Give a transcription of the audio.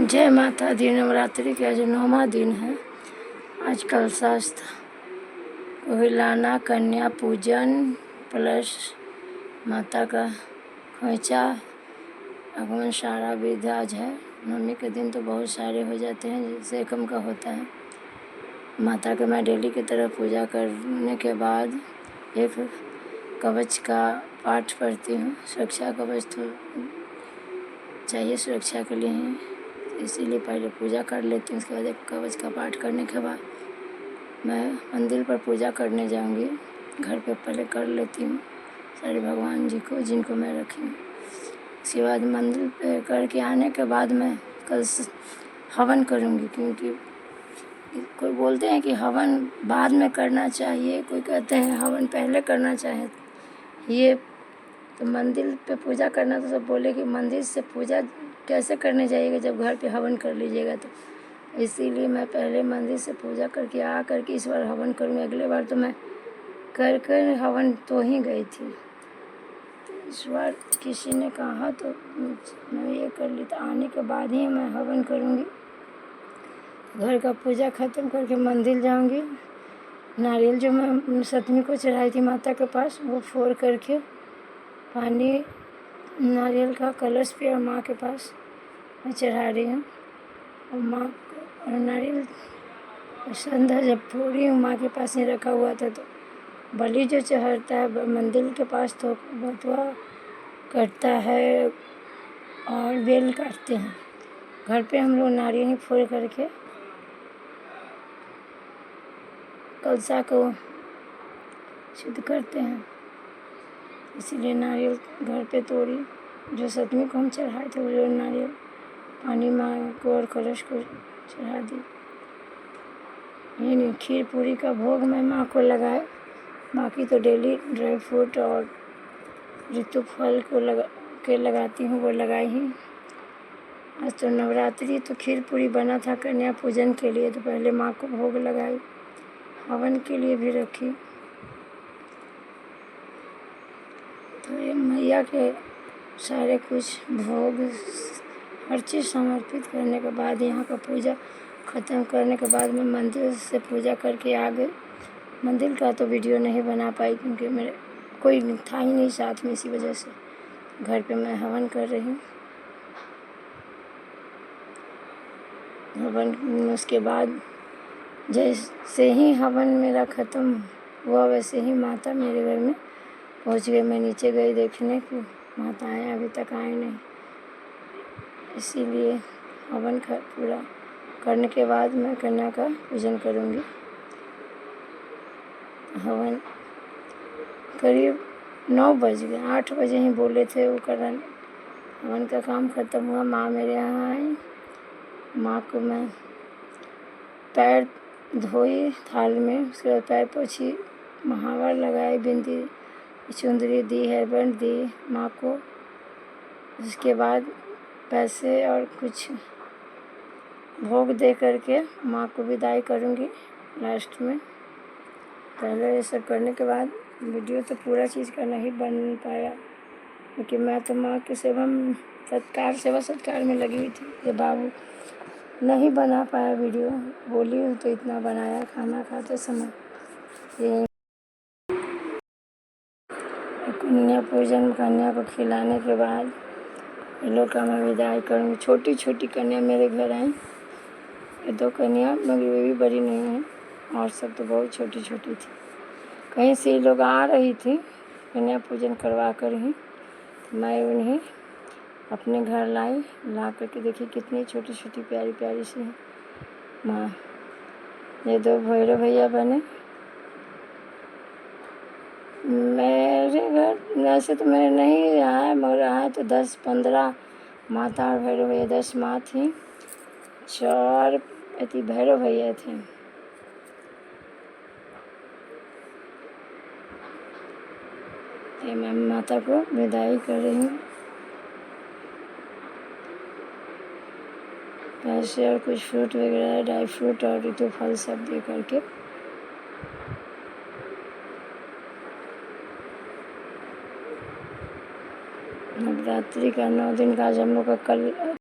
जय माता दी। नवरात्रि का जो 9वां दिन है, आज कलशास्त्र कोहिलाना कन्या पूजन प्लस माता का खोइचा आगमन सारा विध आज है। नवमी के दिन तो बहुत सारे हो जाते हैं, जैसे एकम का होता है। माता का मैं डेली की तरह पूजा करने के बाद एक कवच का पाठ पढ़ती हूँ। सुरक्षा कवच तो चाहिए सुरक्षा के लिए ही, इसीलिए पहले पूजा कर लेती हूँ। उसके बाद एक कवच का पाठ करने के बाद मैं मंदिर पर पूजा करने जाऊंगी। घर पे पहले कर लेती हूँ सारे भगवान जी को जिनको मैं रखी हूँ। उसके बाद मंदिर पे करके आने के बाद मैं कल हवन करूँगी, क्योंकि कोई बोलते हैं कि हवन बाद में करना चाहिए, कोई कहते हैं हवन पहले करना चाहिए। ये तो मंदिर पे पूजा करना तो सब बोले कि मंदिर से पूजा कैसे करने जाइएगा जब घर पे हवन कर लीजिएगा। तो इसीलिए मैं पहले मंदिर से पूजा करके आ करके इस बार हवन करूँगी। अगले बार तो मैं कर हवन तो ही गई थी, तो इस बार किसी ने कहा तो मैं ये कर ली, तो आने के बाद ही मैं हवन करूँगी। घर का पूजा ख़त्म करके मंदिर जाऊँगी। नारियल जो मैं सप्तमी को चढ़ाई थी माता के पास, वो फोड़ करके पानी नारियल का कलश पे और माँ के पास मैं चढ़ा रही हूँ। और माँ को नारियल संधा जब फोड़ी हूँ, माँ के पास ही रखा हुआ था, तो बलि जो चढ़ता है मंदिर के पास तो बटुआ कटता है और बेल काटते हैं। घर पे हम लोग नारियल ही फोड़ करके कलशा को शुद्ध करते हैं। इसीलिए नारियल घर पे तोड़ी, जो सप्तमी को हम चढ़ाए थे वो नारियल पानी माँ को और कलश को चढ़ा दी। ये नहीं, खीर पूरी का भोग मैं माँ को लगाए, बाकी तो डेली ड्राई फ्रूट और ऋतु फल को लगाती हूँ, वो लगाई ही। आज तो नवरात्रि तो खीर पूरी बना था कन्या पूजन के लिए, तो पहले माँ को भोग लगाई, हवन के लिए भी रखी। तो ये मैया के सारे कुछ भोग हर चीज़ समर्पित करने के बाद यहाँ का पूजा ख़त्म करने के बाद मैं मंदिर से पूजा करके आ गई। मंदिर का तो वीडियो नहीं बना पाई क्योंकि मेरे कोई था ही नहीं साथ में, इसी वजह से घर पे मैं हवन कर रही हूँ। हवन उसके बाद जैसे ही हवन मेरा ख़त्म हुआ वैसे ही माता मेरे घर में पहुँच गई। मैं नीचे गई देखने को, माता आए अभी तक आए नहीं, इसीलिए हवन पूरा करने के बाद मैं कन्या का पूजन करूँगी। हवन करीब 9 बज गए, 8 बजे ही बोले थे वो कराने। हवन का काम ख़त्म हुआ, माँ मेरे यहाँ आई। माँ को मैं पैर धोई थाल में, उसके बाद पैर पोछी, महावर लगाई, बिंदी चुंदरी दी, हेयरबैंड दी माँ को। उसके बाद पैसे और कुछ भोग दे करके माँ को विदाई करूँगी लास्ट में। पहले ये सब करने के बाद वीडियो तो पूरा चीज़ का नहीं बन पाया, क्योंकि मैं तो माँ के सेवा सत्कार में लगी हुई थी। ये बाबू नहीं बना पाया वीडियो, बोली हूँ तो इतना बनाया खाना खाते समय। ये कन्या पूजन, कन्या को खिलाने के बाद ये लोग का मैं विदाई करूँगी। छोटी छोटी कन्या मेरे घर आई, ये 2 कन्या मगर वे भी बड़ी नहीं हैं, और सब तो बहुत छोटी छोटी थी। कहीं से ये लोग आ रही थी कन्या पूजन करवा कर ही, तो मैं उन्हें अपने घर लाई। ला करके देखिए कितनी छोटी छोटी प्यारी प्यारी सी हैं माँ। ये 2 भैरव भैया बने मेरे घर। वैसे तो मेरे नहीं आए, मगर आए तो 10-15 माता और भैरव भैया। 10 माँ थी, 4 भैरव भैया थे। मैं माता को विदाई कर रही हूँ। पैसे और कुछ फ्रूट वगैरह, ड्राई फ्रूट और ऋतु फल सब दे करके नवरात्रि का 9 दिन का आज हम लोग का कल